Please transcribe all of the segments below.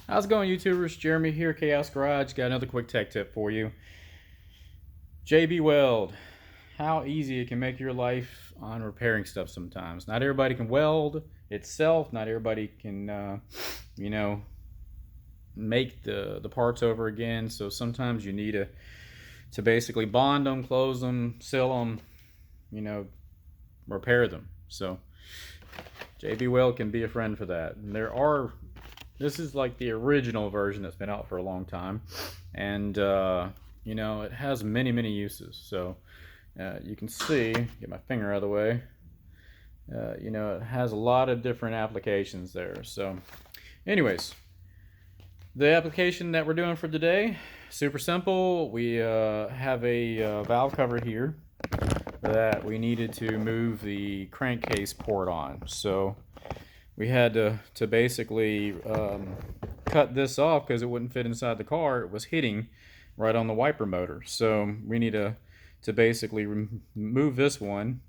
How's it going, YouTubers? Jeremy here, Chaos Garage. Got another quick tech tip for you. JB Weld. How easy it can make your life on repairing stuff sometimes. Not everybody can weld itself. Not everybody can, make the parts over again. So sometimes you need to basically bond them, close them, seal them, repair them. So JB Weld can be a friend for that. And this is like the original version that's been out for a long time, and it has many uses. So you can see, get my finger out of the way, it has a lot of different applications there. So anyways, the application that we're doing for today, super simple. We have a valve cover here that we needed to move the crankcase port on. So we had to basically cut this off because it wouldn't fit inside the car. It was hitting right on the wiper motor. So we need to basically remove this one,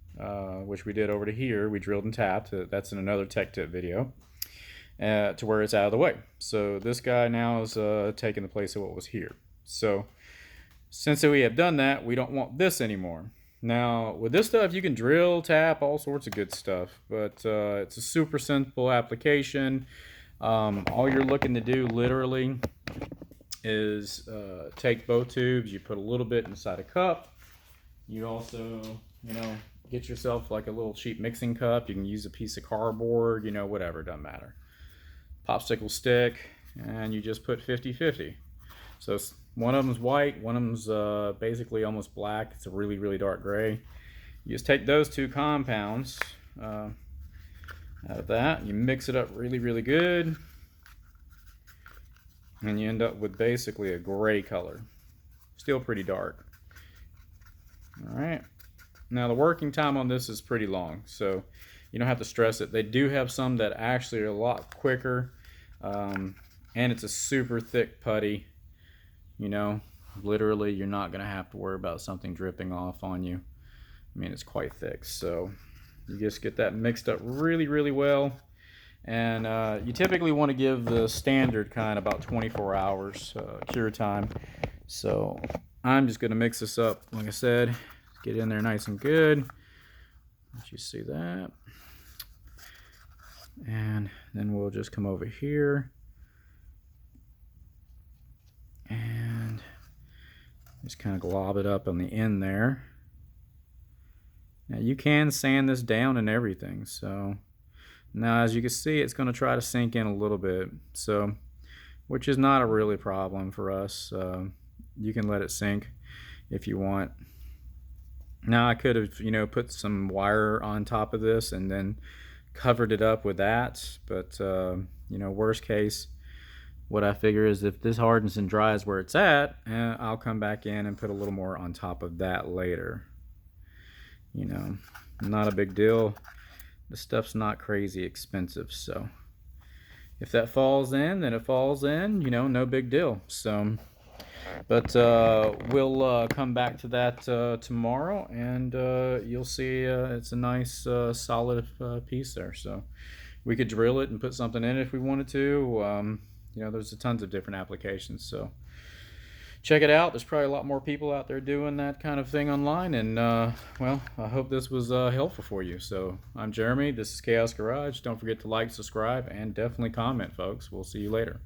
which we did over to here. We drilled and tapped. That's in another tech tip video, to where it's out of the way. So this guy now is taking the place of what was here. So since we have done that, we don't want this anymore. Now, with this stuff, you can drill, tap, all sorts of good stuff, but it's a super simple application. All you're looking to do, literally, is take both tubes. You put a little bit inside a cup. You also, get yourself like a little cheap mixing cup. You can use a piece of cardboard, whatever, doesn't matter. Popsicle stick, and you just put 50-50. So one of them's white, one of them's basically almost black. It's a really dark gray. You just take those two compounds out of that. You mix it up really good, and you end up with basically a gray color. Still pretty dark. All right. Now the working time on this is pretty long, so you don't have to stress it. They do have some that actually are a lot quicker, and it's a super thick putty. Literally you're not going to have to worry about something dripping off on you. I mean, it's quite thick, so you just get that mixed up really well. And you typically want to give the standard kind about 24 hours cure time. So I'm just going to mix this up, like I said, get in there nice and good. Let you see that. And then we'll just come over here and just kind of glob it up on the end there. Now you can sand this down and everything. So now, as you can see, it's going to try to sink in a little bit, so which is not a really problem for us. You can let it sink if you want. Now I could have put some wire on top of this and then covered it up with that, but worst case, what I figure is if this hardens and dries where it's at, I'll come back in and put a little more on top of that later. Not a big deal. The stuff's not crazy expensive, so if that falls in, then it falls in, no big deal. So, but we'll come back to that tomorrow, and you'll see it's a nice solid piece there. So we could drill it and put something in it if we wanted to. There's tons of different applications, so check it out. There's probably a lot more people out there doing that kind of thing online, and well, I hope this was helpful for you. So I'm Jeremy, this is Chaos Garage. Don't forget to like, subscribe, and definitely comment, folks. We'll see you later.